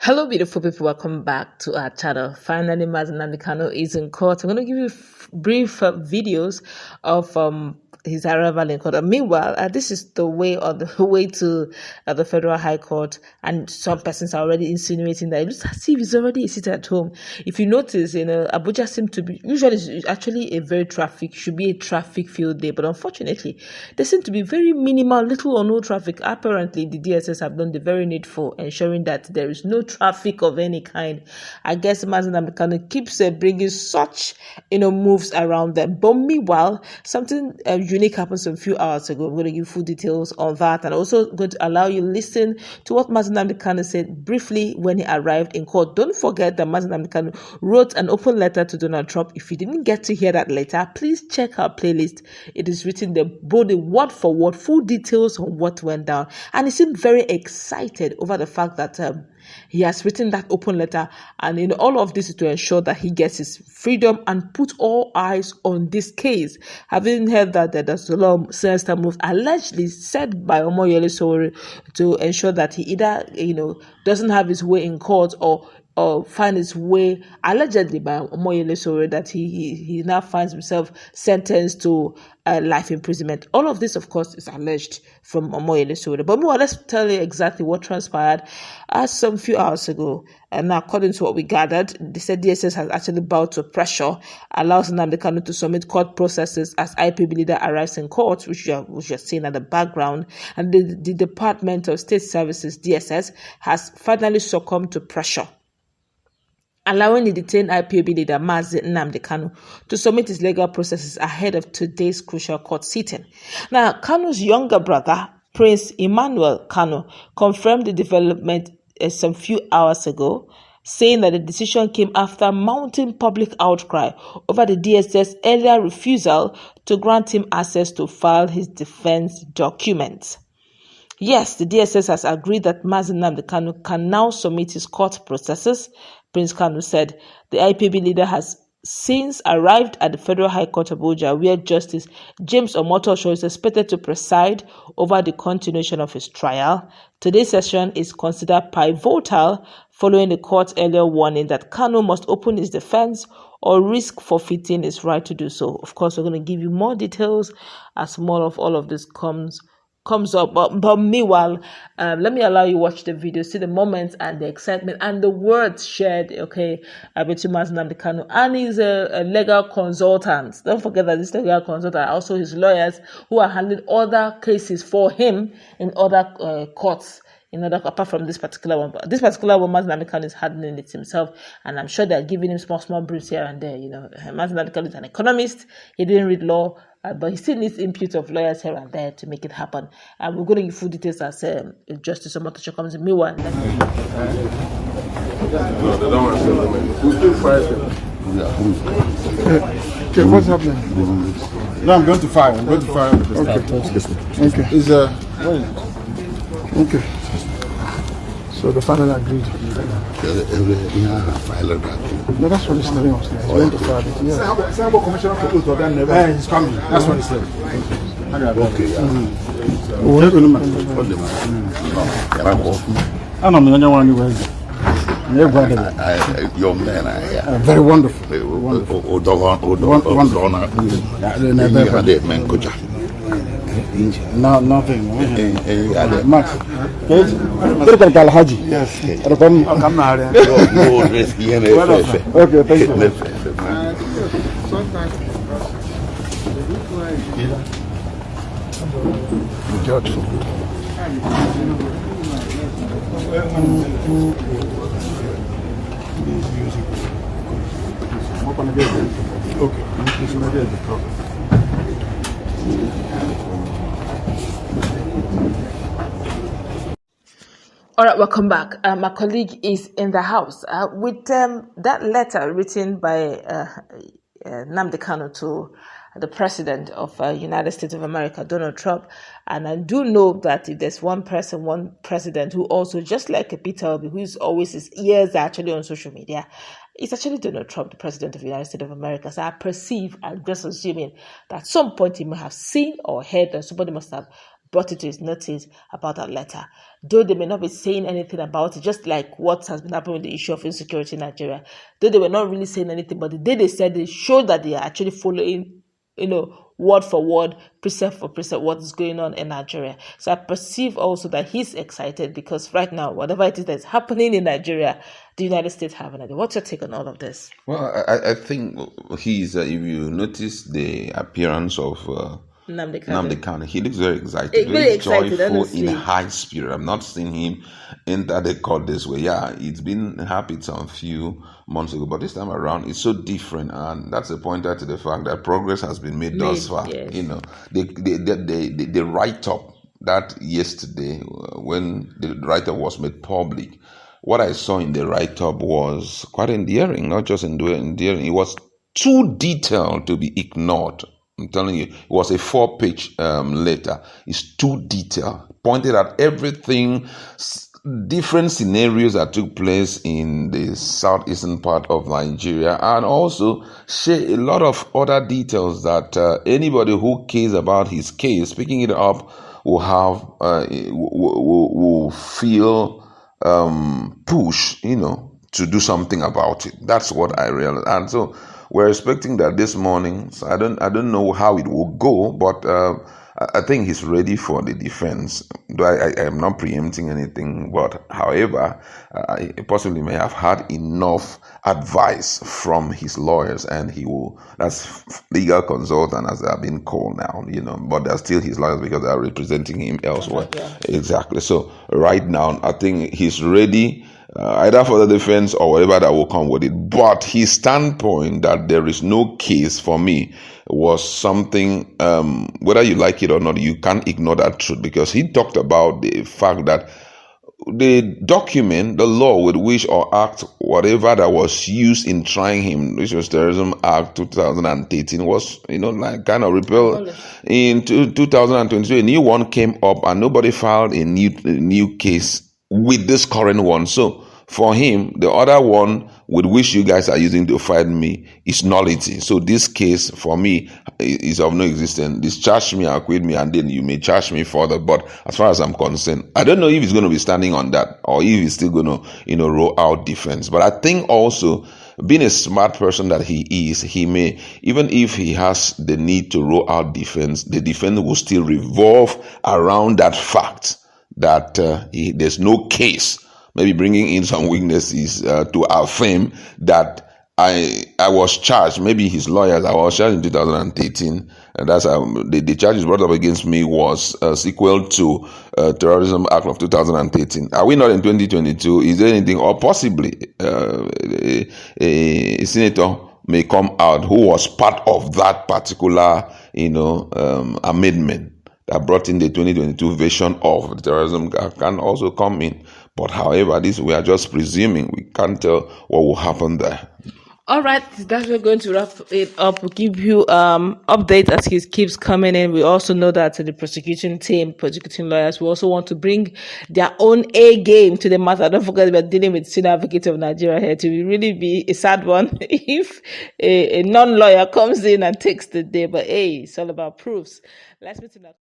Hello, beautiful people. Welcome back to our channel. Finally, Nnamdi Kanu is in court. I'm going to give you brief videos of his arrival in court. Meanwhile, this is the way on the way to the Federal High Court, and some persons are already insinuating that it looks as if he's already seated at home. If you notice, Abuja seems to be usually actually a very should be a traffic-filled day, but unfortunately, there seems to be very minimal, little or no traffic. Apparently, the DSS have done the very needful, ensuring that there is no traffic of any kind. I guess Nnamdi Kanu keeps bringing such moves around them. But meanwhile, something unique happened some few hours ago. I'm going to give full details on that, and also going to allow you to listen to what Nnamdi Kanu said briefly when he arrived in court. Don't forget that Nnamdi Kanu wrote an open letter to Donald Trump. If you didn't get to hear that letter, please check our playlist. It is written there, both word for word, full details on what went down, and he seemed very excited over the fact that he has written that open letter, and all of this is to ensure that he gets his freedom and put all eyes on this case. Having heard that there's a lot of sinister moves allegedly said by Omoyele Sowore to ensure that he either doesn't have his way in court or find his way, allegedly by Omoyele Sowore, that he now finds himself sentenced to life imprisonment. All of this, of course, is alleged from Omoyele Sowore. But more, let's tell you exactly what transpired some few hours ago. And now, according to what we gathered, they said DSS has actually bowed to pressure, allows Nnamdi Kanu to submit court processes as IPB leader arrives in court, which you're seeing at the background. And the Department of State Services, DSS, has finally succumbed to pressure, allowing the detained IPOB leader Nnamdi Kanu to submit his legal processes ahead of today's crucial court sitting. Now, Kanu's younger brother, Prince Emmanuel Kanu, confirmed the development some few hours ago, saying that the decision came after mounting public outcry over the DSS earlier refusal to grant him access to file his defense documents. Yes, the DSS has agreed that Nnamdi Kanu can now submit his court processes. Prince Kanu said the IPB leader has since arrived at the Federal High Court of Abuja, where Justice James Omotosho is expected to preside over the continuation of his trial. Today's session is considered pivotal following the court's earlier warning that Kanu must open his defense or risk forfeiting his right to do so. Of course, we're going to give you more details as more of all of this comes up, but meanwhile, let me allow you to watch the video, see the moments and the excitement and the words shared, between Nnamdi Kanu and his legal consultants. Don't forget that this legal consultant are also his lawyers who are handling other cases for him in other courts. Apart from this particular one, but this particular one, Nnamdi Kanu is handling it himself, and I'm sure they're giving him small briefs here and there. Nnamdi Kanu is an economist. He didn't read law, but he still needs input of lawyers here and there to make it happen. And we're going to give full details as Justice Omotosho comes in. Meanwhile, no, they don't want to we'll still fight him. Okay, what's happening? No, I'm going to fire. Okay. Is okay. So the father agreed. No, that's what he's telling us. He's going to file it. Yeah. Sample commissioner for he's coming. That's what he said. Okay. I don't know anyone anywhere. Your man, very wonderful. No, nothing. Max. Good. Alhaji. Yes. Okay, thank you. Judge. All right, welcome back. My colleague is in the house with that letter written by Nnamdi Kanu to the president of United States of America, Donald Trump. And I do know that if there's one president who also, just like Peter Obi, who's always his ears are actually on social media, it's actually Donald Trump, the president of the United States of America. So I perceive, I'm just assuming that at some point he may have seen or heard that somebody must have brought it to his notice about that letter. Though they may not be saying anything about it, just like what has been happening with the issue of insecurity in Nigeria. Though they were not really saying anything, but the day they said, they showed that they are actually following, word for word, precept for precept, what is going on in Nigeria. So I perceive also that he's excited because right now, whatever it is that's happening in Nigeria, the United States have an idea. What's your take on all of this? Well, I think he's, if you notice the appearance of Nnamdi Kanu, he looks very excited, very excited, joyful, honestly. in high spirit. I've not seen him enter the court this way. Yeah, it's been happened some few months ago, but this time around it's so different, and that's a pointer to the fact that progress has been made thus far. Yes. The write-up that yesterday when the write-up was made public, what I saw in the write-up was quite endearing, not just endearing. It was too detailed to be ignored. I'm telling you, it was a 4-page letter. It's too detailed. Pointed at everything, different scenarios that took place in the southeastern part of Nigeria, and also share a lot of other details that anybody who cares about his case, picking it up, will have will feel push, to do something about it. That's what I realized, and so we're expecting that this morning. So I don't know how it will go, but I think he's ready for the defense. Though I am not preempting anything, but however, I possibly may have had enough advice from his lawyers, and that's legal consultant as they have been called now, but they're still his lawyers because they are representing him elsewhere. Yeah. Exactly. So right now, I think he's ready. Either for the defense or whatever that will come with it. But his standpoint that there is no case for me was something, whether you like it or not, you can't ignore that truth, because he talked about the fact that the document, the law with which or act, whatever that was used in trying him, which was Terrorism Act 2013, was, kind of repealed. In 2022, a new one came up and nobody filed a new case with this current one. So for him, the other one with which you guys are using to fight me is nullity. So this case for me is of no existence. Discharge me, acquit me, and then you may charge me further. But as far as I'm concerned, I don't know if he's going to be standing on that or if he's still going to, roll out defense. But I think also, being a smart person that he is, he may, even if he has the need to roll out defense, the defense will still revolve around that fact that there's no case, maybe bringing in some weaknesses to affirm that I was charged, maybe his lawyers, I was charged in 2013, and that's the charges brought up against me was sequel to Terrorism Act of 2013. Are we not in 2022? Is there anything, or possibly a senator may come out who was part of that particular, amendment that brought in the 2022 version of the Terrorism Act, can also come in. But however, we are just presuming. We can't tell what will happen there. All right, that's we're going to wrap it up. We'll give you updates as he keeps coming in. We also know that the prosecuting lawyers, will also want to bring their own A game to the matter. Don't forget, we're dealing with Senior Advocate of Nigeria here. To really be a sad one if a non-lawyer comes in and takes the day. But hey, it's all about proofs. Let's meet in that.